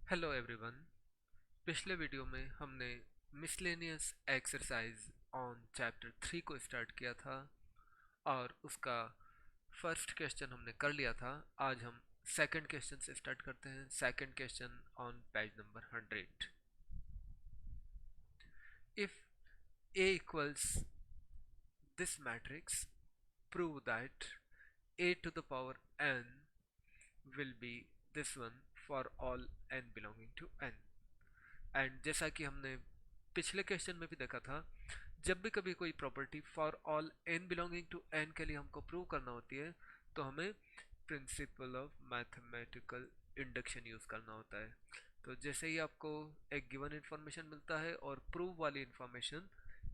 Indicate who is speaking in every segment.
Speaker 1: Hello everyone. पिछले video में हमने मिसलेनियस एक्सरसाइज ऑन चैप्टर 3 को स्टार्ट किया था और उसका फर्स्ट क्वेश्चन हमने कर लिया था। आज हम सेकंड क्वेश्चन से स्टार्ट करते हैं। Second question on page number 100। If A equals this matrix, prove that A to the power n will be this one for all n belonging to n। And जैसा कि हमने पिछले question में भी देखा था, जब भी कभी कोई property for all n belonging to n के लिए हमको प्रूव करना होती है तो हमें principle of mathematical induction use करना होता है। तो जैसे ही आपको एक गिवन इंफॉर्मेशन मिलता है और प्रूव वाली information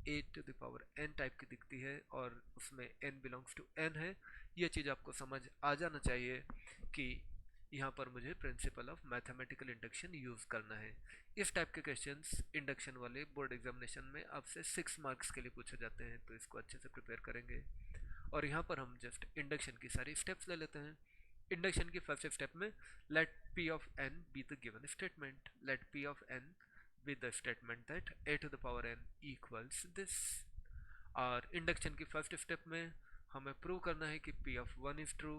Speaker 1: a to the power n type की दिखती है और उसमें n बिलोंग्स टू n है, ये चीज़ आपको समझ आ जाना चाहिए कि यहाँ पर मुझे principle of mathematical induction use करना है। इस टाइप के क्वेश्चंस इंडक्शन वाले बोर्ड एग्जामिनेशन में आपसे 6 मार्क्स के लिए पूछे जाते हैं, तो इसको अच्छे से प्रिपेयर करेंगे। और यहाँ पर हम जस्ट इंडक्शन की सारी स्टेप्स ले लेते हैं। इंडक्शन की फर्स्ट स्टेप में let p of n be the given statement. Let p of n be the statement that a to the power n equals this. और इंडक्शन की फर्स्ट स्टेप में हमें प्रूव करना है कि p ऑफ 1 इज़ ट्रू।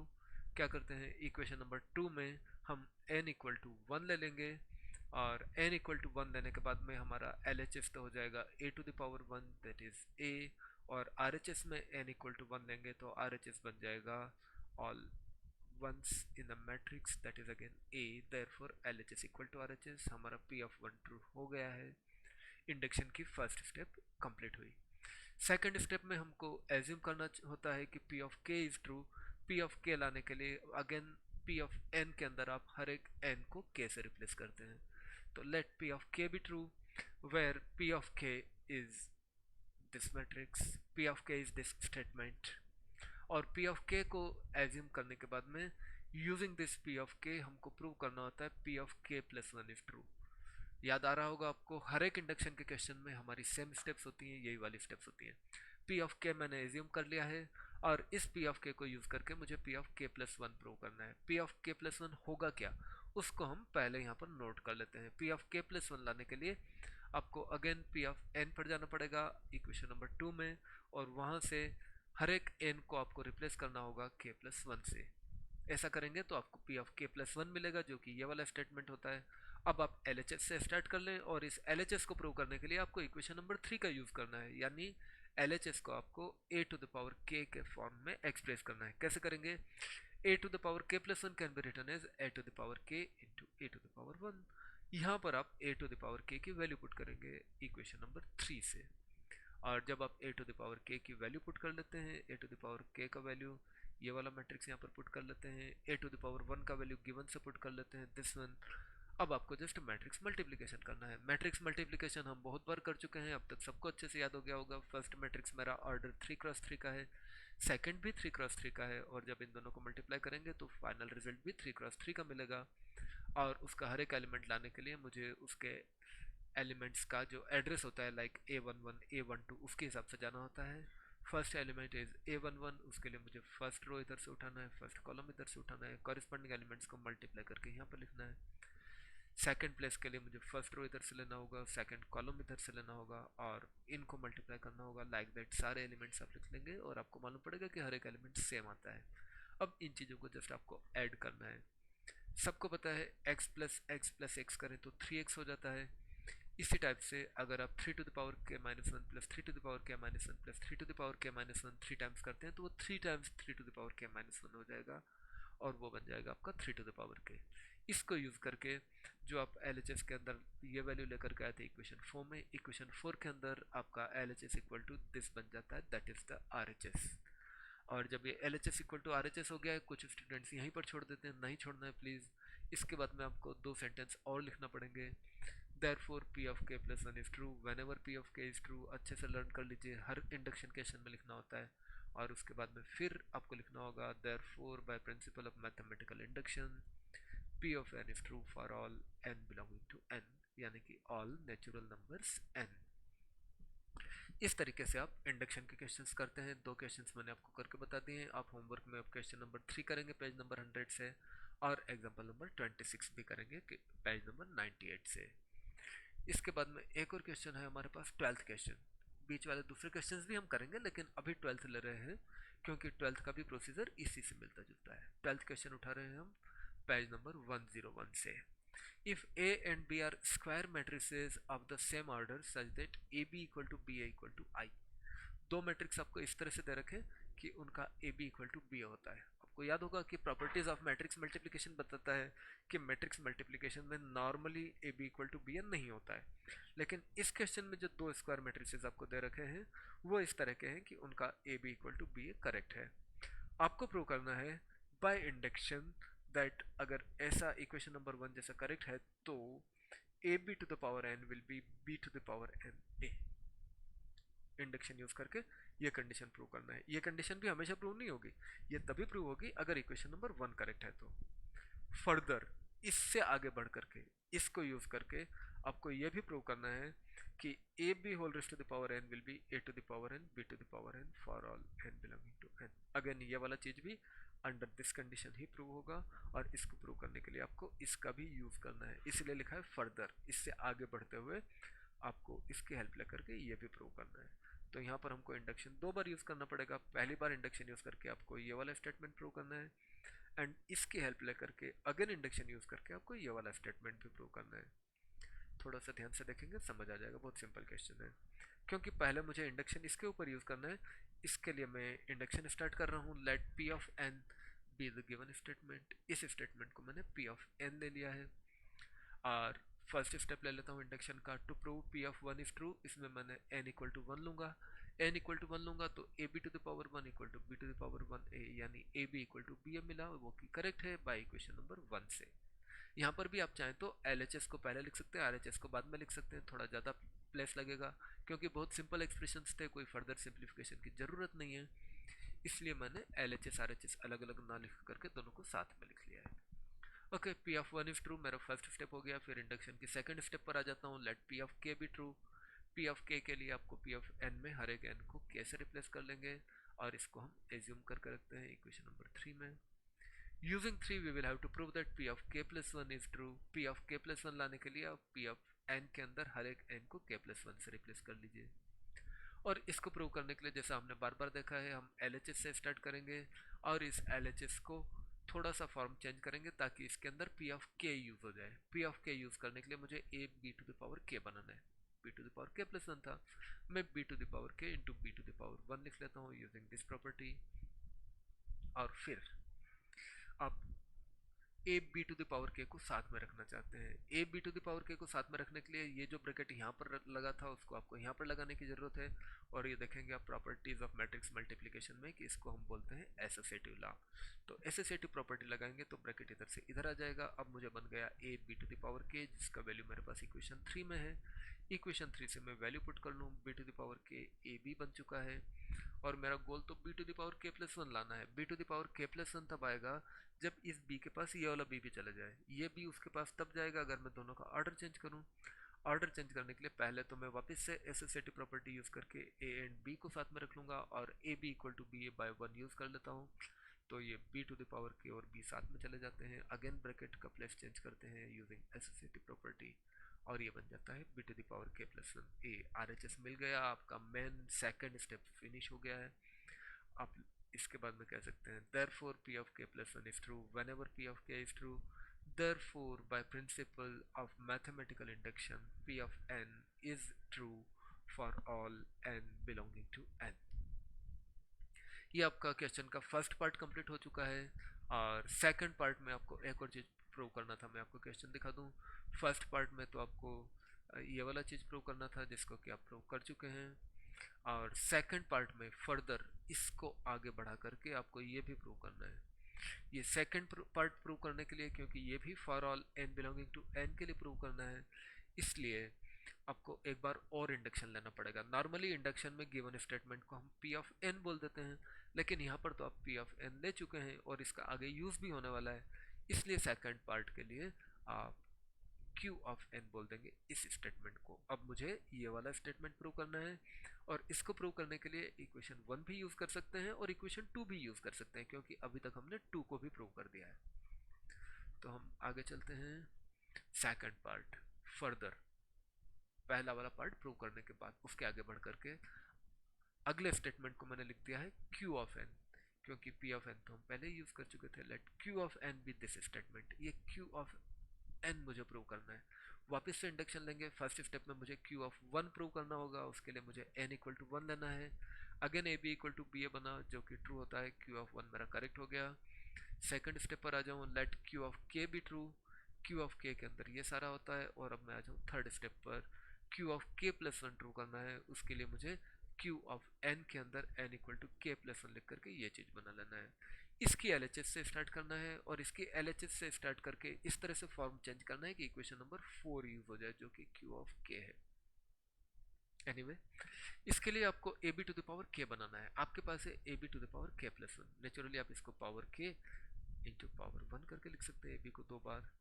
Speaker 1: क्या करते हैं, इक्वेशन नंबर 2 में हम n इक्वल टू 1 ले लेंगे और n इक्वल टू 1 लेने के बाद में हमारा LHS तो हो जाएगा a to the power 1 that is a, और RHS में n इक्वल टू 1 लेंगे तो RHS बन जाएगा all ones in the matrix that is again a, therefore LHS equal to RHS। हमारा p ऑफ 1 ट्रू हो गया है। इंडक्शन की फर्स्ट स्टेप कंप्लीट हुई। सेकंड स्टेप में हमको एज्यूम करना होता है कि p of k is true. p of k लाने के लिए अगेन p ऑफ n के अंदर आप हर एक n को k से रिप्लेस करते हैं। तो let p of k be true where p of k is this matrix, p of k is this statement. और p ऑफ k को एज्यूम करने के बाद में using this p of k हमको प्रूव करना होता है p of k plus 1 is true. याद आ रहा होगा आपको, हर एक इंडक्शन के क्वेश्चन में हमारी सेम स्टेप्स होती हैं, यही वाली स्टेप्स होती हैं। p ऑफ k मैंने एज्यूम कर लिया है और इस p ऑफ k को यूज़ करके मुझे p of k plus 1 prove करना है। p ऑफ k प्लस 1 होगा क्या, उसको हम पहले यहाँ पर नोट कर लेते हैं। p ऑफ k प्लस 1 लाने के लिए आपको अगेन p ऑफ n पर जाना पड़ेगा इक्वेशन नंबर 2 में, और वहाँ से हर एक n को आपको रिप्लेस करना होगा k प्लस 1 से। ऐसा करेंगे तो आपको p ऑफ k प्लस 1 मिलेगा, जो कि ये वाला स्टेटमेंट होता है। अब आप LHS से स्टार्ट कर लें और इस LHS को प्रूव करने के लिए आपको इक्वेशन नंबर 3 का यूज़ करना है, यानी LHS को आपको a to the power k के फॉर्म में एक्सप्रेस करना है। कैसे करेंगे, a to the power k plus 1 can be written as a to the power k into a to the power 1। यहाँ पर आप a to the power k की वैल्यू पुट करेंगे इक्वेशन नंबर 3 से। और जब आप a to the power k की वैल्यू पुट कर लेते हैं, a to the power k का वैल्यू ये वाला मैट्रिक्स यहाँ पर पुट कर लेते हैं, a टू द पावर 1 का वैल्यू गिवन से पुट कर लेते हैं दिस वन। अब आपको जस्ट मैट्रिक्स मल्टीप्लिकेशन करना है। मैट्रिक्स मल्टीप्लिकेशन हम बहुत बार कर चुके हैं, अब तक सबको अच्छे से याद हो गया होगा। फर्स्ट मैट्रिक्स मेरा ऑर्डर 3x3 का है, सेकंड भी 3x3 का है, और जब इन दोनों को मल्टीप्लाई करेंगे तो फाइनल रिजल्ट भी 3x3 का मिलेगा। और उसका हर एक एलिमेंट लाने के लिए मुझे उसके एलिमेंट्स का जो एड्रेस होता है लाइक A11 A12 उसके हिसाब से जाना होता है। फर्स्ट एलिमेंट इज A11, उसके लिए मुझे फर्स्ट रो इधर से उठाना है, फर्स्ट कॉलम इधर से उठाना है, कॉरिस्पॉन्डिंग एलिमेंट्स को मल्टीप्लाई करके यहाँ पर लिखना है। सेकंड प्लेस के लिए मुझे फर्स्ट रो इधर से लेना होगा, सेकंड कॉलम इधर से लेना होगा और इनको मल्टीप्लाई करना होगा लाइक दैट। सारे एलिमेंट्स आप लिख लेंगे और आपको मालूम पड़ेगा कि हर एक एलिमेंट सेम आता है। अब इन चीज़ों को जस्ट आपको ऐड करना है। सबको पता है x प्लस एक्स करें तो 3x हो जाता है। इसी टाइप से अगर आप 3 to the power k minus 1 plus 3 to the power k minus 1 plus 3 to the power k minus 1 3 times करते हैं तो वो 3 times 3 to the power k minus 1 हो जाएगा, और वो बन जाएगा आपका 3 टू द पावर k। इसको यूज़ करके जो आप LHS के अंदर ये वैल्यू लेकर के आए थे इक्वेशन 4 में, इक्वेशन 4 के अंदर आपका LHS इक्वल टू दिस बन जाता है, दैट इज़ द RHS। और जब ये LHS इक्वल टू RHS हो गया है, कुछ स्टूडेंट्स यहीं पर छोड़ देते हैं, नहीं छोड़ना है प्लीज़। इसके बाद में आपको 2 सेंटेंस और लिखना पड़ेंगे। therefore p of k plus 1 is true whenever p of k is true। अच्छे से लर्न कर लीजिए, हर इंडक्शन क्वेश्चन में लिखना होता है। और उसके बाद में फिर आपको लिखना होगा therefore by principle of mathematical induction p of n is true for all n belonging to n, यानी कि all natural numbers n। इस तरीके से आप इंडक्शन के क्वेश्चंस करते हैं। 2 क्वेश्चंस मैंने आपको करके बता दिए हैं। आप होमवर्क में अब क्वेश्चन नंबर 3 करेंगे पेज नंबर 100 से, और एग्जाम्पल नंबर 26 भी करेंगे कि पेज नंबर 98 से। इसके बाद में एक और क्वेश्चन है हमारे पास, 12th क्वेश्चन। बीच वाले दूसरे क्वेश्चंस भी हम करेंगे, लेकिन अभी 12th ले रहे हैं क्योंकि 12th का भी प्रोसीजर इसी से मिलता जुलता है। 12th क्वेश्चन उठा रहे हैं हम पेज नंबर 101 से। If A and B are square matrices of the same order such that AB equal to BA equal to I, दो मैट्रिक्स आपको इस तरह से दे रखे कि उनका A B equal to B होता है। आपको याद होगा कि प्रॉपर्टीज ऑफ मैट्रिक्स मल्टीप्लिकेशन बताता है कि मैट्रिक्स मल्टीप्लिकेशन में normally A B equal to B नहीं होता है, लेकिन इस क्वेश्चन में जो दो स्क्वायर मैट्रिसेस आपको दे रखे हैं वो इस तरह के हैं कि उनका A B equal to B correct है। आपको प्रूव करना है बाय इंडक्शन दैट अगर ऐसा इक्वेशन नंबर 1 जैसा करेक्ट है तो A B to the power N will be B to the power N A. Induction use करके ये कंडीशन प्रूव करना है। ये कंडीशन भी हमेशा प्रूव नहीं होगी, ये तभी प्रूव होगी अगर इक्वेशन नंबर 1 करेक्ट है तो। फर्दर इससे आगे बढ़ करके इसको यूज करके आपको ये भी प्रूव करना है कि A B whole raised to the power N will be A to the power N B to the power N for all N belonging to N. Again ये वाला चीज भी अंडर दिस कंडीशन ही prove होगा, और इसको prove करने के लिए आपको इसका भी यूज करना है, इसलिए लिखा है फर्दर, इससे आगे बढ़ते हुए आपको इसकी हेल्प लेकर के ये भी प्रूव करना है। तो यहाँ पर हमको इंडक्शन दो बार यूज करना पड़ेगा। पहली बार इंडक्शन यूज करके आपको ये वाला स्टेटमेंट प्रूव करना है, एंड इसकी हेल्प लेकर के अगेन इंडक्शन यूज करके आपको ये वाला स्टेटमेंट भी प्रूव करना है। थोड़ा सा ध्यान से देखेंगे समझ आ जाएगा, बहुत सिंपल क्वेश्चन है। क्योंकि पहले मुझे इंडक्शन इसके ऊपर यूज करना है, इसके लिए मैं इंडक्शन स्टार्ट कर रहा हूँ। Let P of N be the given statement. इस स्टेटमेंट को मैंने पी ऑफ एन ले लिया है, और फर्स्ट स्टेप ले लेता हूँ इंडक्शन का। To prove P of one is true, इसमें मैंने एन इक्वल टू वन लूंगा। एन इक्वल टू वन लूंगा तो A B to the power one equal to B to the power one A, यानी A B equal to B मिला, वो की correct है बाई इक्वेशन नंबर 1 से। यहाँ पर भी आप चाहें तो एल एच एस को पहले लिख सकते हैं, आर एच एस को बाद में लिख सकते हैं, थोड़ा ज़्यादा प्लेस लगेगा क्योंकि बहुत सिंपल एक्सप्रेशंस थे, कोई फर्दर सिंप्लीफिकेशन की ज़रूरत नहीं है, इसलिए मैंने L H S R H S अलग अलग ना लिख करके दोनों को साथ में लिख लिया है। Okay, P of one is true मेरा फर्स्ट स्टेप हो गया। फिर इंडक्शन की सेकंड स्टेप पर आ जाता हूँ। लेट पी ऑफ के बी ट्रू। पी ऑफ के लिए आपको पी ऑफ एन में हर एक एन को के से रिप्लेस कर लेंगे, और इसको हम एज्यूम करके रखते हैं इक्वेशन नंबर 3 में। Using 3 we will have to prove that P of K plus one is true. P of K plus one लाने के लिए आप पी ऑफ एन के अंदर हर एक एन को के प्लस वन से रिप्लेस कर लीजिए। और इसको प्रूव करने के लिए जैसा हमने बार बार देखा है, हम एल एच एस से स्टार्ट करेंगे, और इस एल एच एस को थोड़ा सा फॉर्म चेंज करेंगे ताकि इसके अंदर पी ऑफ के यूज हो जाए। पी ऑफ के यूज करने के लिए मुझे A B to the power K बनाना है। B to the power K plus one था, मैं B to the power K into B to the power one लिख लेता हूँ यूजिंग दिस प्रॉपर्टी। और फिर आप A B to the power K को साथ में रखना चाहते हैं। A B to the power K को साथ में रखने के लिए ये जो ब्रैकेट यहाँ पर लगा था उसको आपको यहाँ पर लगाने की जरूरत है, और ये देखेंगे आप प्रॉपर्टीज ऑफ मैट्रिक्स मल्टीप्लिकेशन में कि इसको हम बोलते हैं एसोसिएटिव लॉ। तो एसोसिएटिव प्रॉपर्टी लगाएंगे तो ब्रैकेट इधर से इधर आ जाएगा। अब मुझे बन गया A B to the power K, जिसका वैल्यू मेरे पास इक्वेशन 3 में है। इक्वेशन 3 से मैं वैल्यू पुट कर लूँ, बी टू द पावर के ए बी बन चुका है, और मेरा गोल तो B to the power K plus one लाना है। B to the power K plus one तब आएगा जब इस बी के पास ये वाला बी भी चला जाए, ये बी उसके पास तब जाएगा अगर मैं दोनों का ऑर्डर चेंज करूं। ऑर्डर चेंज करने के लिए पहले तो मैं वापस से एसोसिएटिव प्रॉपर्टी यूज करके ए एंड बी को साथ में रख लूंगा, और A B equal to B A by one use कर लेता हूँ, तो ये बी टू द पावर के और बी साथ में चले जाते हैं। अगेन ब्रैकेट का प्लेस चेंज करते हैं यूजिंग एसोसिएटिव प्रॉपर्टी, और ये बन जाता है B to the power K plus one A. R H S मिल गया, आपका मेन सेकेंड स्टेप फिनिश हो गया है। आप इसके बाद में कह सकते हैं therefore p of k plus 1 is true whenever p of k is true, therefore by principle of mathematical induction p of n is true for all n belonging to n। ये आपका क्वेश्चन का first part complete हो चुका है, और second part में आपको एक और चीज़ प्रूव करना था। मैं आपको क्वेश्चन दिखा दूं। फर्स्ट पार्ट में तो आपको ये वाला चीज़ प्रूव करना था जिसको कि आप प्रूव कर चुके हैं, और सेकंड पार्ट में फर्दर इसको आगे बढ़ा करके आपको ये भी प्रूव करना है। ये सेकंड पार्ट प्रूव करने के लिए, क्योंकि ये भी for all n belonging to n के लिए प्रूव करना है, इसलिए आपको एक बार और इंडक्शन लेना पड़ेगा। नॉर्मली इंडक्शन में गिवन स्टेटमेंट को हम p ऑफ n बोल देते हैं, लेकिन यहाँ पर तो आप p ऑफ n ले चुके हैं और इसका आगे यूज भी होने वाला है, इसलिए सेकंड पार्ट के लिए आप q ऑफ n बोल देंगे इस स्टेटमेंट को। अब मुझे ये वाला स्टेटमेंट प्रूव करना है, और इसको प्रूव करने के लिए इक्वेशन 1 भी यूज कर सकते हैं और इक्वेशन 2 भी यूज कर सकते हैं, क्योंकि अभी तक हमने 2 को भी प्रूव कर दिया है। तो हम आगे चलते हैं सेकंड पार्ट फर्दर। पहला वाला पार्ट प्रूव करने के बाद उसके आगे बढ़ करके अगले स्टेटमेंट को मैंने लिख दिया है Q ऑफ n, क्योंकि P ऑफ n तो हम पहले यूज कर चुके थे। Let Q of n be this statement. ये Q ऑफ n मुझे प्रूव करना है। वापस से इंडक्शन लेंगे। फर्स्ट स्टेप में मुझे Q ऑफ 1 प्रूव करना होगा, उसके लिए मुझे n इक्वल टू 1 लेना है। Again AB equal to B बना जो कि ट्रू होता है। Q ऑफ 1 मेरा करेक्ट हो गया। सेकंड स्टेप पर आ जाऊँ, let Q of k be true. Q of k के अंदर ये सारा होता है। और अब मैं आ जाऊँ थर्ड स्टेप पर, Q of k plus 1 true करना है। उसके लिए मुझे Q ऑफ n के अंदर n equal to k plus 1 लिख करके ये चीज़ बना लेना है। इसकी LHS से स्टार्ट करना है और इसकी LHS से स्टार्ट करके इस तरह से फॉर्म चेंज करना है कि इक्वेशन नंबर 4 यूज हो जाए, जो कि Q ऑफ k है। एनीवे इसके लिए आपको ab to the power k बनाना है। आपके पास है ab to the power k plus 1। Naturally आप इसको पावर k इंटू पावर 1 करके लिख सकते हैं ab को 2 बार।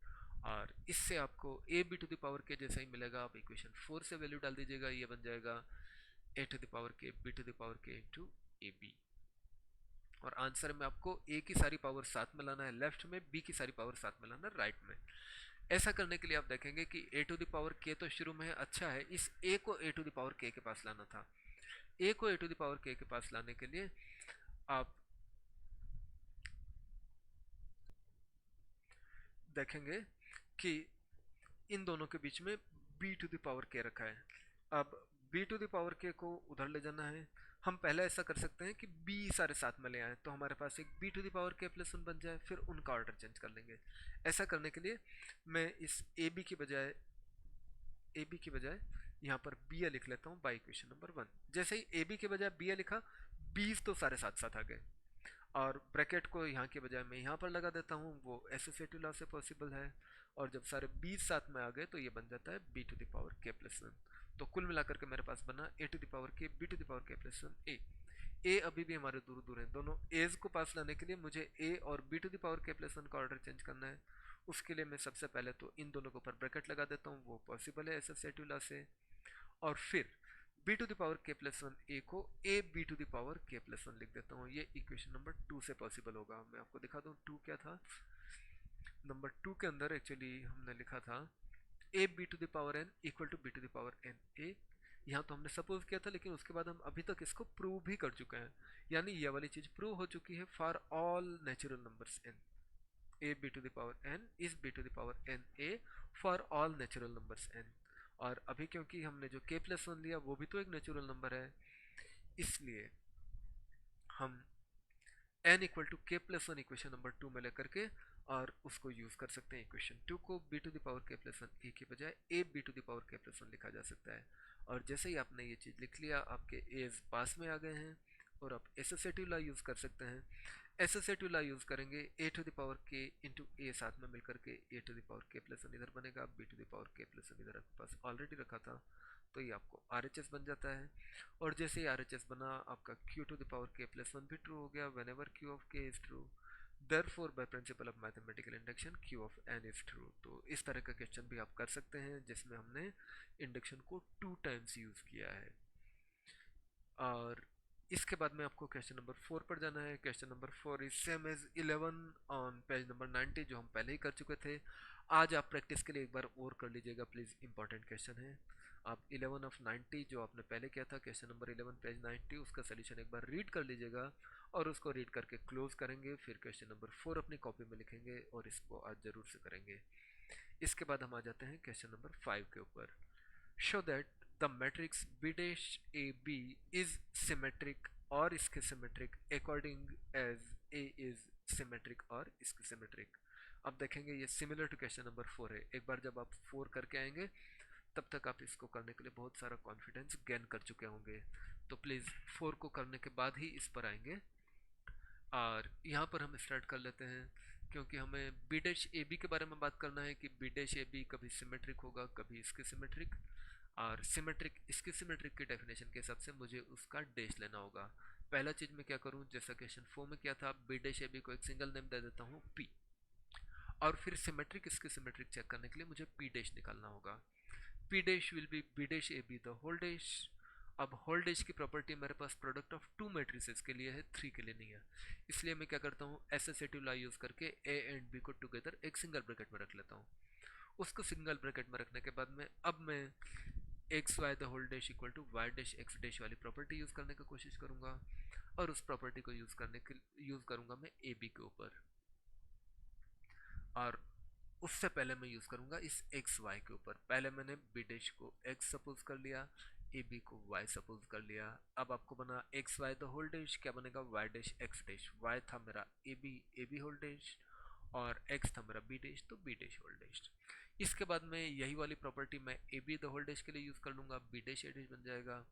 Speaker 1: और इससे आपको ab to the power k जैसा ही मिलेगा। आप इक्वेशन 4 से वैल्यू डाल दीजिएगा, ये बन जाएगा a to the power k b to the power k into ab। और आंसर में आपको a की सारी पावर साथ में लाना है लेफ्ट में, b की सारी पावर साथ में लाना है राइट में। ऐसा करने के लिए आप देखेंगे कि a to the power k तो शुरू में है, अच्छा है इस a को a to the power k के पास लाना था। a को a to the power k के पास लाने के लिए आप देखेंगे कि इन दोनों के बीच में b to the power k रखा है। अब b to the power k को उधर ले जाना है। हम पहले ऐसा कर सकते हैं कि b सारे साथ में ले आए तो हमारे पास एक b to the power k plus 1 बन जाए, फिर उनका ऑर्डर चेंज कर लेंगे। ऐसा करने के लिए मैं इस ab की बजाय यहाँ पर b लिख लेता हूँ बाई इक्वेशन नंबर 1। जैसे ही ab के बजाय b लिखा, b's तो सारे साथ साथ आ गए। और ब्रैकेट को यहाँ के बजाय मैं यहाँ पर लगा देता हूँ, वो एसोसिएटिव लॉ से पॉसिबल है। और जब सारे b साथ में आ गए तो ये बन जाता है b to the power k plus 1। तो कुल मिलाकर के मेरे पास बना a to the power k b to the power k plus 1 a अभी भी हमारे दूर दूर हैं। दोनों a's को पास लाने के लिए मुझे a और b to the power k plus 1 का ऑर्डर चेंज करना है। उसके लिए मैं सबसे पहले तो इन दोनों के ऊपर ब्रैकेट लगा देता हूँ, वो पॉसिबल है एसोसिएटिव लॉ से। और फिर b to the power k plus 1 a को a b to the power k plus 1 लिख देता हूँ। ये इक्वेशन नंबर 2 से पॉसिबल होगा। मैं आपको दिखा दूँ 2 क्या था। नंबर 2 के अंदर एक्चुअली हमने लिखा था a b to the power n equal to b to the power n a। यहाँ तो हमने सपोज किया था, लेकिन उसके बाद हम अभी तक इसको प्रूव भी कर चुके हैं। यानी ये वाली चीज़ प्रूव हो चुकी है for all natural numbers n। a b to the power n is b to the power n a for all natural numbers n। और अभी क्योंकि हमने जो k प्लस 1 लिया वो भी तो एक नेचुरल नंबर है, इसलिए हम n equal to k plus 1 equation number 2 में लेकर के और उसको यूज़ कर सकते हैं। इक्वेशन 2 को b to the power k plus 1 a के बजाय a b to the power k plus 1 लिखा जा सकता है। और जैसे ही आपने ये चीज़ लिख लिया, आपके a's पास में आ गए हैं और आप एसोसिएटिव लॉ यूज़ कर सकते हैं। एसोसिएटिव लॉ यूज़ करेंगे a to the power k into a साथ में मिलकर के a to the power k plus 1 इधर बनेगा, b to the power k plus 1 इधर आपके पास ऑलरेडी रखा था, तो ये आपको RHS बन जाता है। और जैसे ही RHS बना, आपका q to the power k plus 1 भी ट्रू हो गया whenever q of k is true, therefore by principle of mathematical induction q of n is true। तो इस तरह का क्वेश्चन भी आप कर सकते हैं जिसमें हमने इंडक्शन को 2 टाइम्स यूज़ किया है। और इसके बाद में आपको क्वेश्चन नंबर 4 पर जाना है। Question number 4 is same as 11 on page number 90 जो हम पहले ही कर चुके थे। आज आप प्रैक्टिस के लिए एक बार और कर लीजिएगा प्लीज़, इंपॉर्टेंट क्वेश्चन है। आप 11 ऑफ 90 जो आपने पहले किया था क्वेश्चन नंबर 11 पेज 90 उसका सोल्यूशन एक बार रीड कर लीजिएगा और उसको रीड करके क्लोज करेंगे। फिर क्वेश्चन नंबर 4 अपनी कॉपी में लिखेंगे और इसको आज ज़रूर से करेंगे। इसके बाद हम आ जाते हैं क्वेश्चन नंबर 5 के ऊपर। Show that the matrix B dash AB is symmetric or schizometric according as A is symmetric or schizometric। अब देखेंगे ये सिमिलर टू क्वेश्चन नंबर 4 है। एक बार जब आप 4 करके आएंगे तब तक आप इसको करने के लिए बहुत सारा कॉन्फिडेंस गेन कर चुके होंगे। तो प्लीज़ 4 को करने के बाद ही इस पर आएंगे। और यहाँ पर हम स्टार्ट कर लेते हैं क्योंकि हमें बी डैश ए बी के बारे में बात करना है कि बी डैश ए बी कभी सिमेट्रिक होगा कभी इसके सिमेट्रिक। और सिमेट्रिक इसके सिमेट्रिक की डेफिनेशन के हिसाब से मुझे उसका डैश लेना होगा। पहला चीज़ मैं क्या करूँ, जैसा क्वेश्चन 4 में किया था, बी डैश ए बी को एक सिंगल नेम दे देता हूँ पी। और फिर सिमेट्रिक इसके सिमेट्रिक चेक करने के लिए मुझे पी डैश निकालना होगा। P dash will be B dash A B the whole dash अब होल्डेज की प्रॉपर्टी मेरे पास प्रोडक्ट ऑफ टू मैट्रिसेस के लिए है, थ्री के लिए नहीं है। इसलिए मैं क्या करता हूँ, एसोसिएटिव लॉ यूज करके ए एंड बी को टुगेदर एक सिंगल ब्रैकेट में रख लेता हूँ। उसको सिंगल ब्रैकेट में रखने के बाद में अब मैं X Y the whole dash equal to Y dash X dash वाली प्रॉपर्टी यूज करने की कोशिश करूंगा, और उस प्रॉपर्टी को यूज करूंगा मैं ए बी के ऊपर, और उससे पहले मैं यूज करूंगा इस एक्स वाई के ऊपर। पहले मैंने बी डैश को एक्स सपोज कर लिया, ए बी को वाई सपोज कर लिया। अब आपको बना X Y the whole dash, क्या बनेगा, Y dash X dash. Y था मेरा ए बी होल डैश, और एक्स था मेरा बी डैश, तो बी डैश होल डैश। इसके बाद में यही वाली प्रॉपर्टी मैं A B the whole dash के लिए यूज कर लूंगा, बी डैश ए डैश बन जाएगा,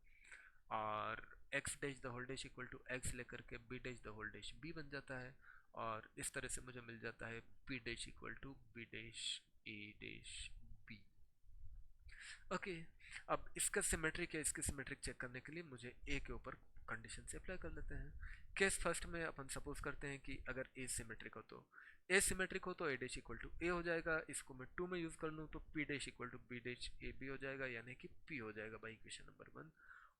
Speaker 1: और X dash the whole dash equal to X लेकर के B dash the whole dash B बन जाता है। और इस तरह से मुझे मिल जाता है P dash equal to B dash A dash B. Okay, अब इसका सिमेट्रिक है, इसकी सिमेट्रिक चेक करने के लिए मुझे ए के ऊपर कंडीशन से अप्लाई कर लेते हैं। केस फर्स्ट में अपन सपोज करते हैं कि अगर ए सिमेट्रिक हो तो ए डैश इक्वल टू ए हो जाएगा। इसको मैं टू में यूज कर लूँ तो P dash equal to B dash A B हो जाएगा, यानी कि पी हो जाएगा बाई इक्वेशन नंबर 1।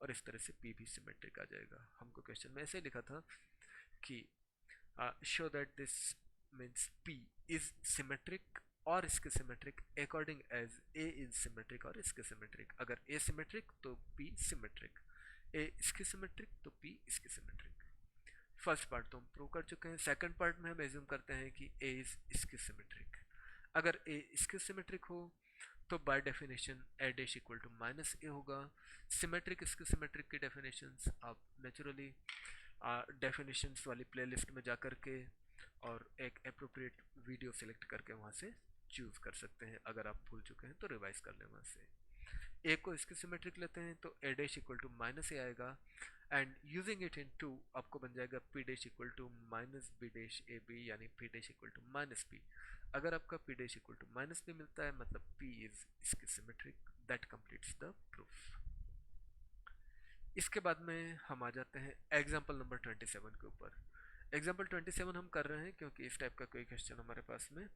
Speaker 1: और इस तरह से पी भी सिमेट्रिक आ जाएगा। हमको क्वेश्चन में ऐसे लिखा था कि show that this means P is symmetric और skew symmetric according as A is symmetric और इसके सिमेट्रिक। अगर A सिमेट्रिक तो P symmetric, A skew symmetric तो P skew symmetric. First part तो हम प्रूव कर चुके हैं। सेकंड पार्ट में हम एज्यूम करते हैं कि A इज इसके सिमेट्रिक। अगर A इसके सिमेट्रिक हो तो by definition A dash equal to minus A होगा। सिमेट्रिक इसके सिमेट्रिक की डेफिनेशंस आप नेचुरली डेफिनेशंस वाली प्लेलिस्ट में जा कर के और एक अप्रोप्रिएट वीडियो सेलेक्ट करके वहाँ से चूज कर सकते हैं। अगर आप भूल चुके हैं तो रिवाइज कर लें वहाँ से। ए को इसके सिमेट्रिक लेते हैं तो A dash equal to minus A आएगा, and using it in two आपको बन जाएगा P dash equal to minus B dash A B, यानी P dash equal to minus P. अगर आपका P dash equal to minus P मिलता है मतलब P is skew symmetric. That completes the proof. इसके बाद में हम आ जाते हैं एग्जाम्पल नंबर 27 के ऊपर। एग्जाम्पल 27 हम कर रहे हैं क्योंकि इस टाइप का कोई क्वेश्चन हमारे पास में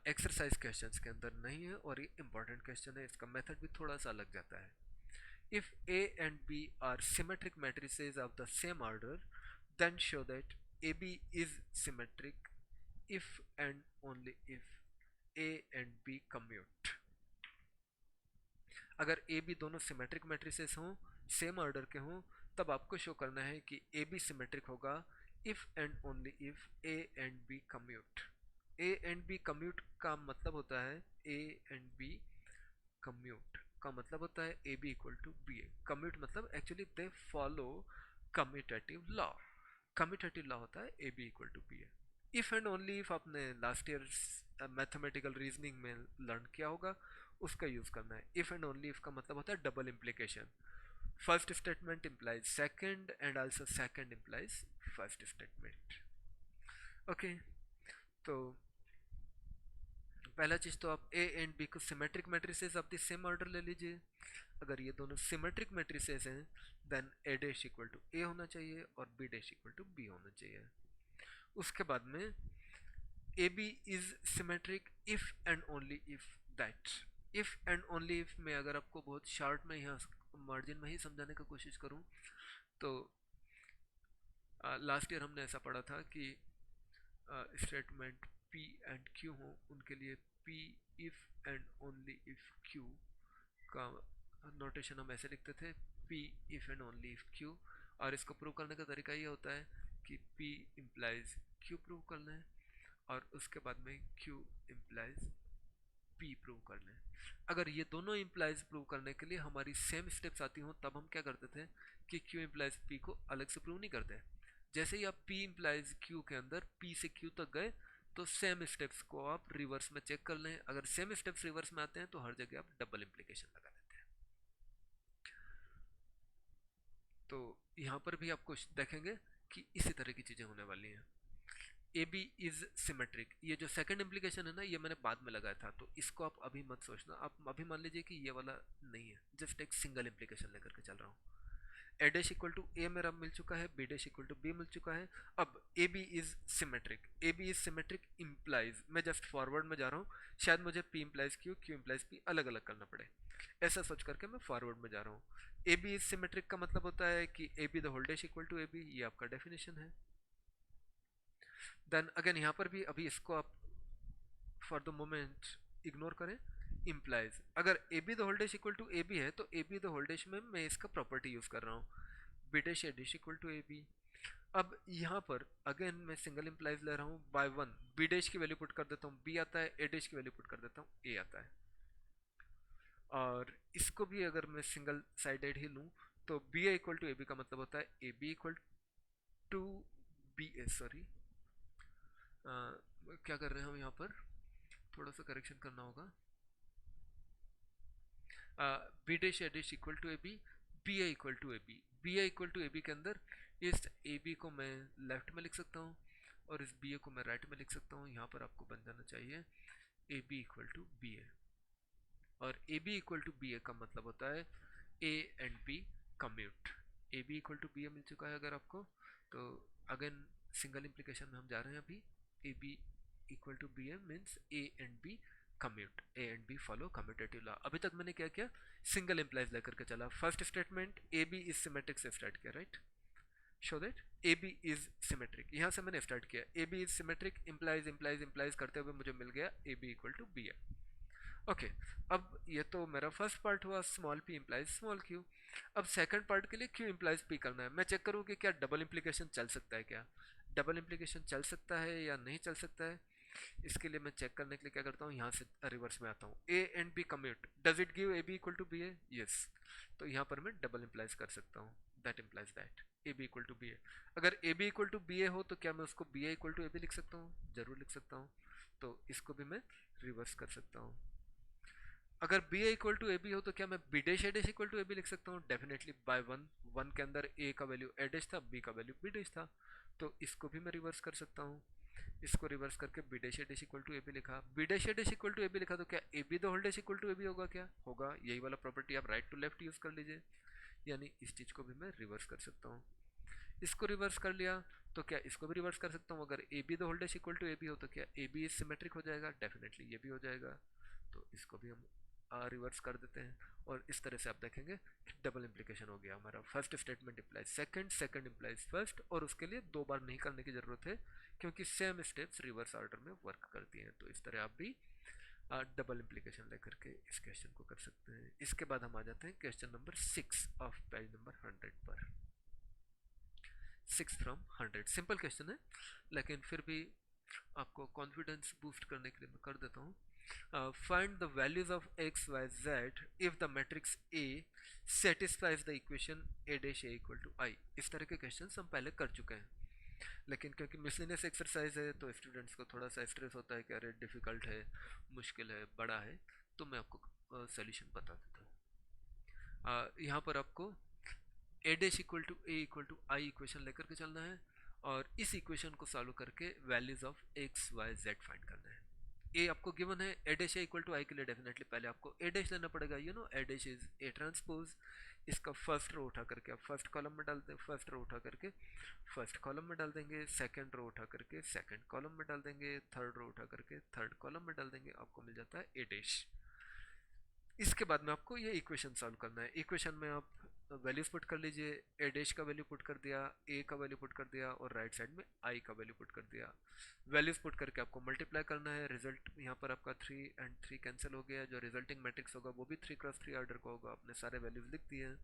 Speaker 1: एक्सरसाइज क्वेश्चंस के अंदर नहीं है, और ये इंपॉर्टेंट क्वेश्चन है। इसका मेथड भी थोड़ा सा अलग जाता है। If A and B are symmetric matrices of the same order then show that A B is symmetric if and only if A and B commute. अगर ए बी दोनों सिमेट्रिक मैट्रिसेस हों, सेम ऑर्डर के हों, तब आपको शो करना है कि ए बी सिमेट्रिक होगा if and only if A and B commute. A and B commute का मतलब होता है ए एंड बी कम्यूट का मतलब होता है A B equal to B A. Commute मतलब actually they follow commutative law. Commutative law होता है A B equal to B A. If and only if आपने लास्ट ईयर मैथमेटिकल रीजनिंग में learn किया होगा, उसका यूज करना है। इफ एंड ओनली इफ का मतलब होता है double implication. First statement implies second and also second implies first statement. Okay, तो पहला चीज तो आप ए एंड बी को symmetric matrices of the same order ले लीजिए। अगर ये दोनों सिमेट्रिक मैट्रिसेस हैं then A dash equal to A होना चाहिए और B dash equal to B होना चाहिए। उसके बाद में A B is symmetric if and only if that. If and only if में अगर आपको बहुत शॉर्ट में यहाँ मार्जिन में ही समझाने की कोशिश करूँ तो लास्ट ईयर हमने ऐसा पढ़ा था कि स्टेटमेंट P एंड Q हो उनके लिए P if and only if Q का नोटेशन हम ऐसे लिखते थे, P if and only if Q। और इसको प्रूव करने का तरीका ये होता है कि P इम्प्लाइज Q प्रूव करना है और उसके बाद में Q इम्प्लाइज P प्रूव करना है। अगर ये दोनों इम्प्लाइज प्रूव करने के लिए हमारी सेम स्टेप्स आती हों तब हम क्या करते थे कि Q इम्प्लाइज P को अलग से प्रूव नहीं करते। जैसे ही आप P इम्प्लाइज Q के अंदर P से Q तक गए तो सेम स्टेप्स को आप रिवर्स में चेक कर लें। अगर सेम स्टेप्स रिवर्स में आते हैं तो हर जगह आप डबल इम्प्लीकेशन लगा लेते हैं। तो यहाँ पर भी आपको देखेंगे कि इसी तरह की चीज़ें होने वाली हैं। ए बी इज सिमेट्रिक, ये जो सेकंड इम्प्लीकेशन है ना, ये मैंने बाद में लगाया था, तो इसको आप अभी मत सोचना। आप अभी मान लीजिए कि ये वाला नहीं है, जस्ट एक सिंगल इम्प्लीकेशन लेकर के चल रहा हूँ। A dash equal to A मेरा मिल चुका है, B dash equal to B मिल चुका है। अब A B is symmetric, A B is symmetric implies, मैं जस्ट फॉरवर्ड में जा रहा हूँ, शायद मुझे P implies Q, Q implies P अलग अलग करना पड़े, ऐसा सोच करके मैं फॉरवर्ड में जा रहा हूँ। ए बी इज सिमेट्रिक का मतलब होता है कि A B the whole dash equal to A B, ये आपका डेफिनेशन है। देन अगेन यहाँ पर भी अभी इसको आप फॉर द मोमेंट इग्नोर करें, इम्प्लाइज अगर ए B the whole dash equal to A B है तो A B the whole dash में मैं इसका प्रॉपर्टी यूज कर रहा हूँ, B dash A dash equal to A B. अब यहाँ पर अगेन मैं सिंगल इम्प्लाइज ले रहा हूँ बाय वन, बी डैश की वैल्यू पुट कर देता हूँ, बी आता है, ए डैश की वैल्यू पुट कर देता हूँ, ए आता है। और इसको भी अगर मैं सिंगल साइडेड ही लूँ तो B A equal to A B का मतलब होता है A B equal to B A, sorry क्या कर रहे हैं हम यहाँ पर, थोड़ा सा करेक्शन करना होगा, B dash A dash equal to A B, B A equal to A B, B A equal to A B के अंदर इस ए बी को मैं लेफ्ट में लिख सकता हूँ और इस बी ए को मैं राइट में लिख सकता हूँ। यहाँ पर आपको बन जाना चाहिए A B equal to B A, और A B equal to B A का मतलब होता है A and B commute. A B equal to B A मिल चुका है अगर आपको, तो अगेन सिंगल इम्प्लीकेशन में हम जा रहे हैं अभी, A B equal to B A means A and B commute, A and B follow commutative law. अभी तक मैंने क्या किया, सिंगल इम्प्लाइज लेकर के चला, first statement A B is symmetric से स्टार्ट किया, right, show that A B is symmetric, यहाँ से मैंने स्टार्ट किया, A B is symmetric implies implies implies करते हुए मुझे मिल गया A B equal to B A. Okay, अब ये तो मेरा फर्स्ट पार्ट हुआ, small p implies small q। अब सेकंड पार्ट के लिए q इम्प्लाइज p करना है, मैं चेक करूँ कि क्या डबल इम्प्लीकेशन चल सकता है, क्या डबल इम्प्लीकेशन चल सकता है या नहीं चल सकता है। इसके लिए मैं चेक करने के लिए क्या करता हूँ, यहाँ से रिवर्स में आता हूँ, a and b commute, does it give A B equal to B A, yes, तो यहाँ पर मैं डबल इम्प्लाइज कर सकता हूँ, that implies that A B equal to B A. अगर ए B equal to B A हो तो क्या मैं उसको B A equal to A B लिख सकता हूँ, जरूर लिख सकता हूँ, तो इसको भी मैं रिवर्स कर सकता हूँ। अगर B A equal to A B हो तो क्या मैं B dash A dash equal to A B लिख सकता हूँ, डेफिनेटली बाय वन, वन के अंदर ए का वैल्यू ए डैश था, बी का वैल्यू बी डैश था, तो इसको भी मैं रिवर्स कर सकता हूँ। इसको रिवर्स करके B dash A dash equal to A B लिखा, B dash A dash equal to A B लिखा तो क्या A B the whole dash equal to A B होगा, क्या होगा, यही वाला प्रॉपर्टी आप राइट टू लेफ्ट यूज कर लीजिए, यानी इस चीज को भी मैं रिवर्स कर सकता हूँ। इसको रिवर्स कर लिया तो क्या इसको भी रिवर्स कर सकता हूँ, अगर ए B the whole dash equal to A B हो तो क्या ए बी इज सिमेट्रिक हो जाएगा, डेफिनेटली ये भी हो जाएगा, तो इसको भी हम रिवर्स कर देते हैं, और इस तरह से आप देखेंगे कि डबल इम्प्लीकेशन हो गया हमारा, first statement implies second, second implies first, और उसके लिए दो बार नहीं करने की जरूरत है क्योंकि सेम स्टेप्स रिवर्स ऑर्डर में वर्क करती हैं, तो इस तरह आप भी डबल इम्प्लीकेशन लेकर के इस क्वेश्चन को कर सकते हैं। इसके बाद हम आ जाते हैं question number 6 of page number 100 पर, 6 फ्रॉम 100, सिंपल क्वेश्चन है लेकिन फिर भी आपको कॉन्फिडेंस बूस्ट करने के लिए मैं कर देता हूँ। Find the values of x, y, z if the matrix A satisfies the equation a dash a equal to I। इस तरह के क्वेश्चन हम पहले कर चुके हैं, लेकिन क्योंकि मिसलिनियस एक्सरसाइज है तो स्टूडेंट्स को थोड़ा सा स्ट्रेस होता है कि अरे डिफ़िकल्ट है, मुश्किल है, बड़ा है, तो मैं आपको सोल्यूशन बता देता हूँ। यहाँ पर आपको a dash equal to a equal to I equation लेकर के चलना है, और इस इक्वेशन को सॉल्व करके values of x, y, z find करना है। ए आपको गिवन है, ए डैश इक्वल टू आई के लिए डेफिनेटली पहले आपको ए डैश लेना पड़ेगा, you know A dash is A transpose, इसका फर्स्ट रो उठा करके आप फर्स्ट कॉलम में डाल दें, फर्स्ट रो उठा करके फर्स्ट कॉलम में डाल देंगे, सेकंड रो उठा करके सेकंड कॉलम में डाल देंगे, थर्ड रो उठा करके थर्ड कॉलम में डाल देंगे, आपको मिल जाता है ए डैश। इसके बाद में आपको ये इक्वेशन सॉल्व करना है, इक्वेशन में आप वैल्यूज पुट कर लीजिए, ए डैश का वैल्यू पुट कर दिया, ए का वैल्यू पुट कर दिया, और राइट साइड में आई का वैल्यू पुट कर दिया, वैल्यूज पुट करके आपको मल्टीप्लाई करना है, रिजल्ट यहाँ पर आपका 3 एंड 3 कैंसिल हो गया, जो रिजल्टिंग मैट्रिक्स होगा वो भी 3x3 ऑर्डर का होगा, आपने सारे वैल्यूज लिख दिए हैं।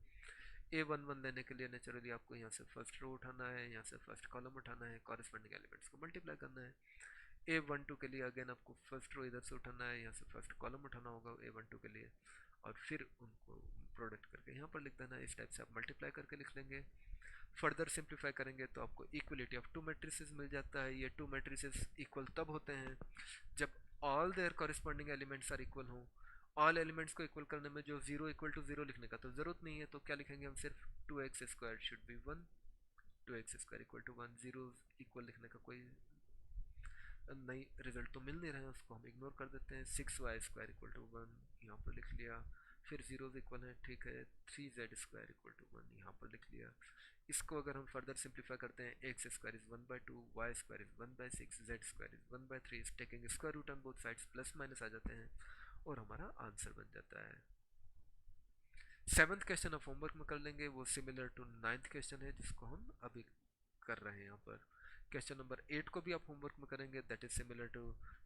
Speaker 1: A11 लेने के लिए नेचुरली आपको यहाँ से फर्स्ट रो उठाना है, यहाँ से फर्स्ट कॉलम उठाना है, कॉरेस्पॉन्डिंग एलिमेंट्स को मल्टीप्लाई करना है। A12 के लिए अगेन आपको फर्स्ट रो इधर से उठाना है, यहाँ से फर्स्ट कॉलम उठाना होगा A12 के लिए, और फिर उनको प्रोडक्ट करके यहाँ पर लिख देना है, इस टाइप से आप मल्टीप्लाई करके लिख लेंगे। फर्दर सिंप्लीफाई करेंगे तो आपको इक्वलिटी ऑफ टू मैट्रिसेस मिल जाता है। ये टू मैट्रिसेस इक्वल तब होते हैं जब all their corresponding elements are equal हों। ऑल एलिमेंट्स को इक्वल करने में जो जीरो इक्वल टू जीरो लिखने का तो जरूरत नहीं है, तो क्या लिखेंगे हम, सिर्फ 2x² should be 1, 2x² equal to 1, zero equal लिखने का कोई नई रिजल्ट तो मिल नहीं रहे हैं, उसको हम इग्नोर कर देते हैं। 6y² इक्वल टू 1 यहाँ पर लिख लिया, फिर जीरोज इक्वल है, ठीक है, 3z² इक्वल टू 1 यहाँ पर लिख लिया। इसको अगर हम फर्दर सिंप्लीफाई करते हैं, x² is 1/2, y² is 1/6, z² is 1/3, taking square root on both sides plus minus आ जाते हैं और हमारा आंसर बन जाता है। सेवन्थ क्वेश्चन आप होमवर्क में कर लेंगे, वो सिमिलर टू नाइन्थ क्वेश्चन है जिसको हम अभी कर रहे हैं यहाँ पर। क्वेश्चन नंबर 8 को भी आप होमवर्क में करेंगे, that is similar to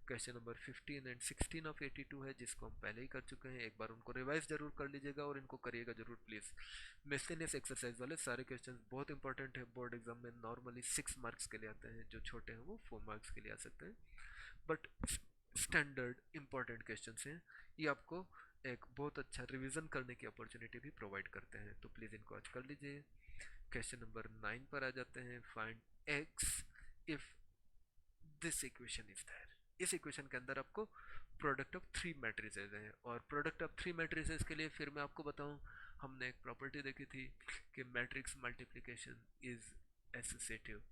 Speaker 1: question number 15 and 16 of 82 है जिसको हम पहले ही कर चुके हैं। एक बार उनको रिवाइज जरूर कर लीजिएगा और इनको करिएगा जरूर प्लीज़। मिसलेनियस एक्सरसाइज वाले सारे क्वेश्चन बहुत इंपॉर्टेंट है, बोर्ड एग्जाम में नॉर्मली 6 मार्क्स के लिए आते हैं, जो छोटे हैं वो 4 मार्क्स के लिए आ सकते हैं, बट स्टैंडर्ड इंपॉर्टेंट क्वेश्चन हैं। ये आपको एक बहुत अच्छा रिवीजन करने की अपॉर्चुनिटी भी प्रोवाइड करते हैं, तो प्लीज़ इनको आज कर लीजिए। क्वेश्चन नंबर 9 पर आ जाते हैं। Find x if this equation is there. इस इक्वेशन के अंदर आपको प्रोडक्ट ऑफ 3 मैट्रिसेज हैं, और प्रोडक्ट ऑफ 3 मैट्रिसेज के लिए फिर मैं आपको बताऊं, हमने एक प्रॉपर्टी देखी थी कि मैट्रिक्स मल्टीप्लिकेशन इज एसोसिएटिव,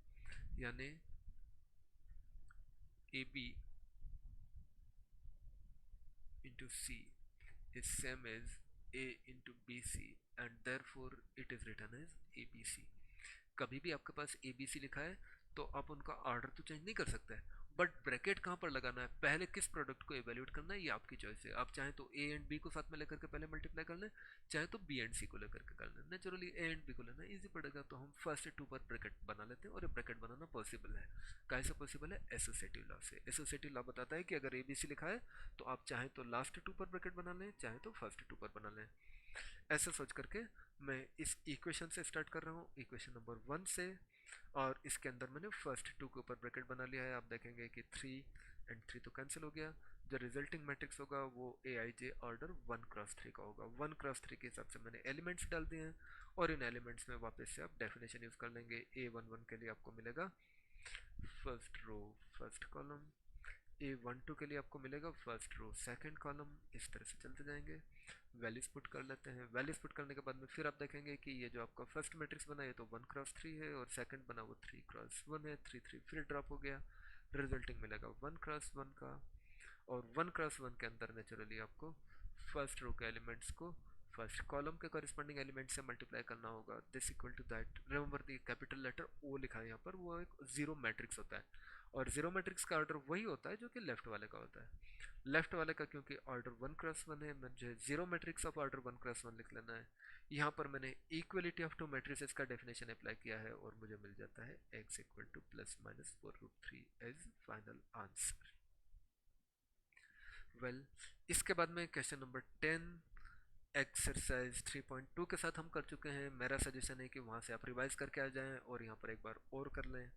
Speaker 1: यानी A B into C is same as a into bc and therefore it is written as abc। कभी भी आपके पास abc लिखा है तो आप उनका ऑर्डर तो चेंज नहीं कर सकते, बट ब्रैकेट कहाँ पर लगाना है, पहले किस प्रोडक्ट को एवेल्यूएट करना है, ये आपकी चॉइस है। आप चाहें तो ए एंड बी को साथ में लेकर के पहले मल्टीप्लाई कर लें, चाहे तो बी एंड सी को लेकर के कर लें। नेचुरली ए एंड बी को लेना इजी पड़ेगा, तो हम फर्स्ट टू पर ब्रैकेट बना लेते हैं, और ये ब्रैकेट बनाना पॉसिबल है। कैसे पॉसिबल है? एसोसिएटिव लॉ से। एसोसिएटिव लॉ बताता है कि अगर ए बी सी लिखा है तो आप चाहें तो लास्ट टू पर ब्रैकेट बना लें, चाहे तो फर्स्ट टू पर बना लें। ऐसा सोच करके मैं इस इक्वेशन से स्टार्ट कर रहा हूँ, इक्वेशन नंबर 1 से, और इसके अंदर मैंने फर्स्ट टू के ऊपर ब्रैकेट बना लिया है। आप देखेंगे कि 3 एंड 3 तो कैंसिल हो गया। जो रिजल्टिंग मैट्रिक्स होगा वो ए आई जे ऑर्डर 1x3 का होगा। 1x3 के हिसाब से मैंने एलिमेंट्स डाल दिए हैं, और इन एलिमेंट्स में वापस से आप डेफिनेशन यूज़ कर लेंगे। A11 के लिए आपको मिलेगा first row first column, A12 के लिए आपको मिलेगा फर्स्ट रो सेकंड कॉलम, इस तरह से चलते जाएंगे। वैल्यूज पुट कर लेते हैं। वैल्यूज पुट करने के बाद में फिर आप देखेंगे कि ये जो आपका फर्स्ट मैट्रिक्स बना है तो 1x3 है, और सेकंड बना वो 3x1 है। 3 3 फिर ड्रॉप हो गया, रिजल्टिंग मिलेगा 1x1 का, और 1x1 के अंदर नेचुरली आपको फर्स्ट रो के एलिमेंट्स को फर्स्ट कॉलम के कॉरिस्पॉन्डिंग एलिमेंट से मल्टीप्लाई करना होगा। This equal to that, remember the capital letter O लिखा है यहाँ पर, वो एक जीरो मैट्रिक्स होता है, और जीरो मैट्रिक्स का ऑर्डर वही होता है जो कि लेफ्ट वाले का होता है। लेफ्ट वाले का क्योंकि ऑर्डर 1x1 है, मुझे zero matrix of order 1x1 लिख लेना है। यहाँ पर मैंने इक्वलिटी ऑफ टू मैट्रिसेस का डेफिनेशन अप्लाई किया है, और मुझे मिल जाता है x equal to +-4√3 as final answer. Well, इसके बाद में क्वेश्चन नंबर 10 एक्सरसाइज 3.2 के साथ हम कर चुके हैं। मेरा सजेशन है कि वहाँ से आप रिवाइज करके आ जाएं और यहाँ पर एक बार और कर लें।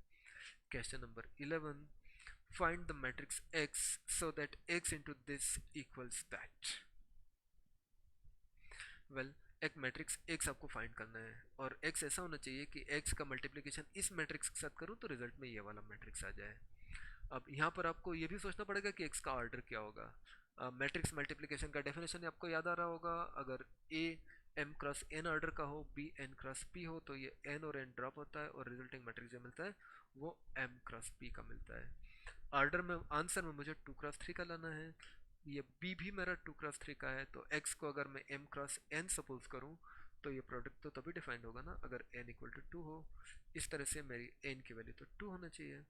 Speaker 1: Question number 11, find the matrix x so that x into this equals that। well, एक मैट्रिक्स x आपको फाइंड करना है, और x ऐसा होना चाहिए कि x का मल्टीप्लिकेशन इस मैट्रिक्स के साथ करूँ तो रिजल्ट में ये वाला मैट्रिक्स आ जाए। अब यहाँ पर आपको ये भी सोचना पड़ेगा कि x का ऑर्डर क्या होगा। मैट्रिक्स मल्टीप्लिकेशन का डेफिनेशन आपको याद आ रहा होगा, अगर a m cross n order का हो, b n क्रॉस p हो, तो ये n और n ड्रॉप होता है, और रिजल्टिंग मैट्रिक्स जो मिलता है वो m क्रॉस p का मिलता है। ऑर्डर में आंसर में मुझे 2x3 का लाना है, ये b भी मेरा 2x3 का है, तो x को अगर मैं m क्रॉस n सपोज करूँ तो ये प्रोडक्ट तो तभी डिफाइंड होगा ना अगर n इक्वल टू 2 हो। इस तरह से मेरी n की वैल्यू तो 2 होना चाहिए,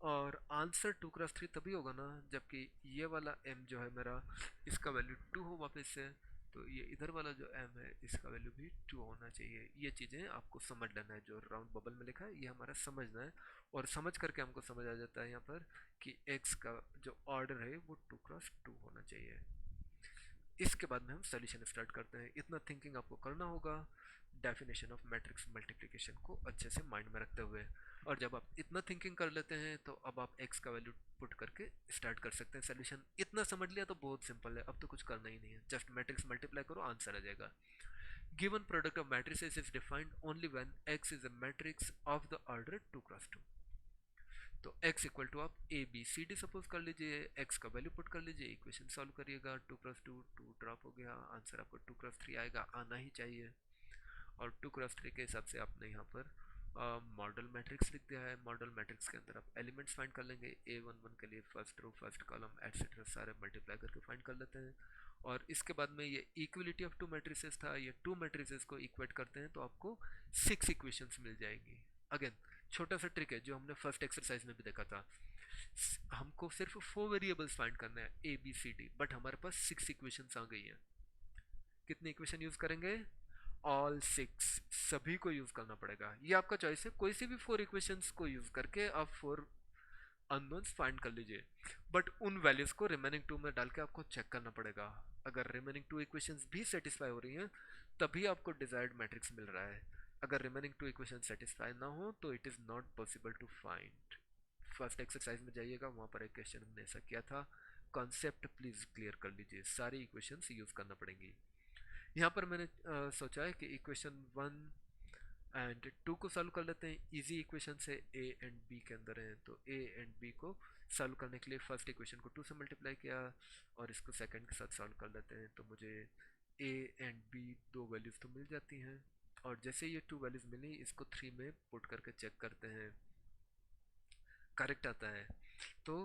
Speaker 1: और आंसर 2x3 तभी होगा ना जबकि ये वाला m जो है मेरा, इसका वैल्यू 2 हो वापस से, तो ये इधर वाला जो m है इसका वैल्यू भी 2 होना चाहिए। ये चीज़ें आपको समझ लेना है, जो राउंड बबल में लिखा है ये हमारा समझना है, और समझ करके हमको समझ आ जाता है यहाँ पर कि x का जो ऑर्डर है वो 2x2 होना चाहिए। इसके बाद में हम सोल्यूशन स्टार्ट करते हैं। इतना थिंकिंग आपको करना होगा डेफिनेशन ऑफ मैट्रिक्स मल्टीप्लिकेशन को अच्छे से माइंड में रखते हुए, और जब आप इतना थिंकिंग कर लेते हैं तो अब आप x का वैल्यू पुट करके स्टार्ट कर सकते हैं सोल्यूशन। इतना समझ लिया तो बहुत सिंपल है, अब तो कुछ करना ही नहीं है, जस्ट मैट्रिक्स मल्टीप्लाई करो आंसर आ जाएगा। Given product of matrices is defined only when x is a matrix of the order 2x2। तो x इक्वल टू आप A B C D suppose कर लीजिए, x का वैल्यू पुट कर लीजिए, इक्वेशन सॉल्व करिएगा, 2x2 2 ड्रॉप हो गया, आंसर आपको 2x3 आएगा, आना ही चाहिए। और 2x3 के हिसाब से आपने यहाँ पर मॉडल मैट्रिक्स लिख दिया है। मॉडल मैट्रिक्स के अंदर आप एलिमेंट्स फाइंड कर लेंगे, A11 के लिए first row first column etcetera सारे मल्टीप्लाई करके फाइंड कर लेते हैं, और इसके बाद में ये इक्वलिटी ऑफ टू मैट्रिसेस था, ये टू मैट्रिसेस को इक्वेट करते हैं तो आपको 6 इक्वेशंस मिल जाएंगी। अगेन छोटा सा ट्रिक है जो हमने फर्स्ट एक्सरसाइज में भी देखा था, हमको सिर्फ 4 वेरिएबल्स फाइंड करना है A B C D, but हमारे पास 6 इक्वेशंस आ गई हैं। कितनी इक्वेशन यूज करेंगे? ऑल 6, सभी को यूज करना पड़ेगा। ये आपका चॉइस है, कोई सी भी 4 इक्वेशंस को यूज करके आप 4 अननोन्स फाइंड कर लीजिए, बट उन वैल्यूज को रिमेनिंग 2 में डाल के आपको चेक करना पड़ेगा। अगर रिमेनिंग 2 इक्वेशंस भी सेटिस्फाई हो रही हैं तभी आपको डिजायर्ड मैट्रिक्स मिल रहा है। अगर रिमेनिंग 2 इक्वेशन सेटिस्फाई ना हो तो it is not possible to find. First exercise में जाइएगा, वहां पर एक क्वेश्चन हमने ऐसा किया था। कॉन्सेप्ट प्लीज क्लियर कर लीजिए, सारी इक्वेशंस यूज करना पड़ेंगी। यहाँ पर मैंने सोचा है कि इक्वेशन 1 एंड 2 को सॉल्व कर लेते हैं। इजी इक्वेशन से ए एंड बी के अंदर है, तो ए एंड बी को सॉल्व करने के लिए फर्स्ट इक्वेशन को 2 से मल्टीप्लाई किया और इसको सेकंड के साथ सॉल्व कर लेते हैं, तो मुझे ए एंड बी दो वैल्यूज तो मिल जाती हैं। और जैसे ये 2 वैल्यूज मिली, इसको 3 में पुट करके चेक करते हैं, करेक्ट आता है तो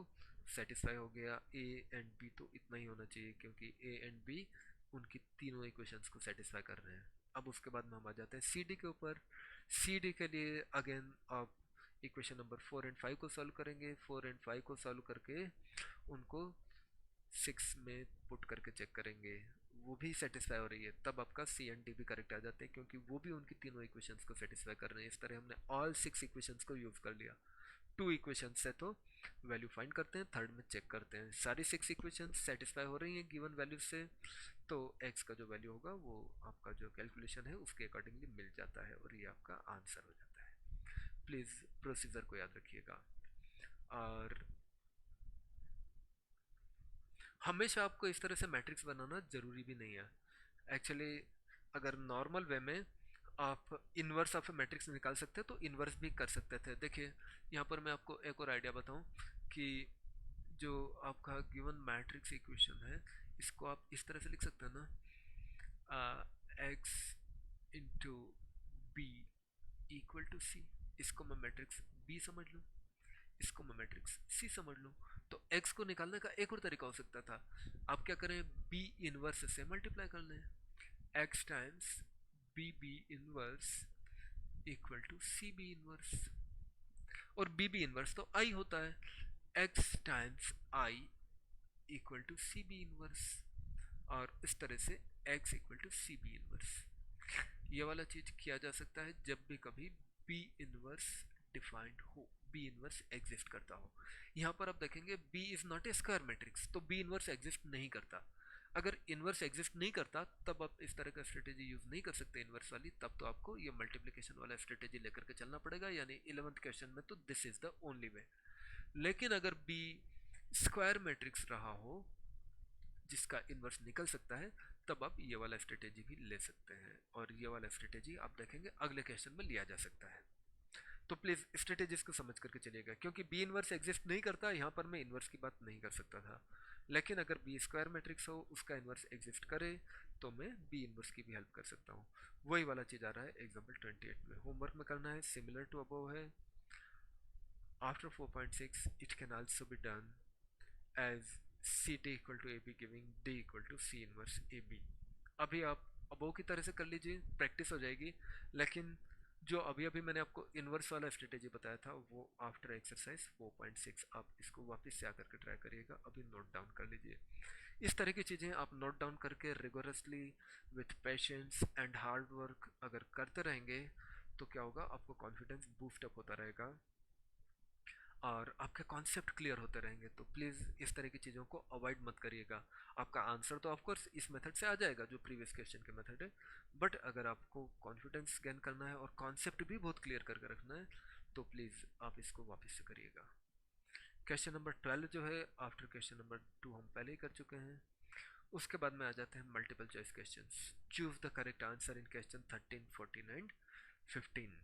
Speaker 1: सेटिस्फाई हो गया। ए एंड बी तो इतना ही होना चाहिए क्योंकि ए एंड बी उनकी तीनों इक्वेशंस को सेटिस्फाई कर रहे हैं। अब उसके बाद में हम आ जाते हैं सी डी के ऊपर। सी डी के लिए अगेन आप इक्वेशन नंबर 4 एंड 5 को सॉल्व करेंगे। 4 एंड 5 को सॉल्व करके उनको 6 में पुट करके चेक करेंगे, वो भी सेटिस्फाई हो रही है, तब आपका सी एंड डी भी करेक्ट आ जाते हैं क्योंकि वो भी उनकी तीनों इक्वेशंस को सेटिस्फाई कर रहे हैं। इस तरह हमने ऑल 6 इक्वेशंस को यूज कर लिया। 2 इक्वेशन से तो वैल्यू फाइंड करते हैं, थर्ड में चेक करते हैं सारी 6 इक्वेशन सेटिस्फाई हो रही हैं गिवन वैल्यू से, तो x का जो वैल्यू होगा वो आपका जो कैलकुलेशन है उसके अकॉर्डिंगली मिल जाता है और ये आपका आंसर हो जाता है। प्लीज़ प्रोसीजर को याद रखिएगा। और हमेशा आपको इस तरह से मैट्रिक्स बनाना ज़रूरी भी नहीं है एक्चुअली। अगर नॉर्मल वे में आप इन्वर्स ऑफ मैट्रिक्स निकाल सकते हैं तो इन्वर्स भी कर सकते थे। देखिए यहाँ पर मैं आपको एक और आइडिया बताऊँ कि जो आपका गिवन मैट्रिक्स इक्वेशन है इसको आप इस तरह से लिख सकते हैं ना, X into B equal to C. इसको मैं मैट्रिक्स बी समझ लूँ, इसको मैं मैट्रिक्स सी समझ लूँ, तो x को निकालने का एक और तरीका हो सकता था। आप क्या करें, b इनवर्स से मल्टीप्लाई कर लें, x times B B inverse equal to C B inverse, और बी बी इनवर्स तो i होता है, x times i equal to C B inverse, और इस तरह से x equal to C B inverse. ये वाला चीज किया जा सकता है जब भी कभी b इनवर्स डिफाइंड हो, b इनवर्स एग्जिस्ट करता हो। यहाँ पर आप देखेंगे b is not a square matrix, तो b इनवर्स एग्जिस्ट नहीं करता। अगर इनवर्स एग्जिस्ट नहीं करता तब आप इस तरह का स्ट्रेटेजी यूज नहीं कर सकते इनवर्स वाली, तब तो आपको ये मल्टीप्लिकेशन वाला स्ट्रेटेजी लेकर के चलना पड़ेगा, यानी 11th क्वेश्चन में तो this is the only way. लेकिन अगर b स्क्वायर मैट्रिक्स रहा हो जिसका इन्वर्स निकल सकता है, तब आप ये वाला स्ट्रेटेजी भी ले सकते हैं, और ये वाला स्ट्रेटेजी आप देखेंगे अगले क्वेश्चन में लिया जा सकता है। तो प्लीज़ स्ट्रेटेजीज को समझ करके चलिएगा, क्योंकि बी इनवर्स एग्जिस्ट नहीं करता, यहाँ पर मैं इनवर्स की बात नहीं कर सकता था। लेकिन अगर बी स्क्वायर मैट्रिक्स हो उसका इनवर्स एग्जिस्ट करे तो मैं बी इनवर्स की भी हेल्प कर सकता हूँ। वही वाला चीज़ आ रहा है एग्जाम्पल 28 में। होमवर्क में करना है, सिमिलर टू अबव है। After 4.6 it can also be done as C T equal to A B giving D equal to C inverse A B. अभी आप अबो की तरह से कर लीजिए, प्रैक्टिस हो जाएगी। लेकिन जो अभी अभी मैंने आपको इन्वर्स वाला स्ट्रेटेजी बताया था वो आफ्टर एक्सरसाइज 4.6 आप इसको वापस से आकर के ट्राई करिएगा, अभी नोट डाउन कर लीजिए। इस तरह की चीज़ें आप नोट डाउन करके rigorously with patience and hard work अगर करते रहेंगे तो क्या होगा, आपको कॉन्फिडेंस बूस्ट अप होता रहेगा और आपके कॉन्सेप्ट क्लियर होते रहेंगे। तो प्लीज़ इस तरह की चीज़ों को अवॉइड मत करिएगा। आपका आंसर तो ऑफकोर्स इस मेथड से आ जाएगा जो प्रीवियस क्वेश्चन के मेथड है, बट अगर आपको कॉन्फिडेंस गेन करना है और कॉन्सेप्ट भी बहुत क्लियर करके रखना है तो प्लीज़ आप इसको वापस से करिएगा। क्वेश्चन नंबर 12 जो है आफ्टर क्वेश्चन नंबर 2 हम पहले ही कर चुके हैं। उसके बाद में आ जाते हैं multiple choice questions. Choose the correct answer in question 13, 14 and 15।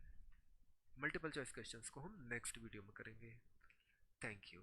Speaker 1: Multiple choice questions को हम नेक्स्ट वीडियो में करेंगे। Thank you.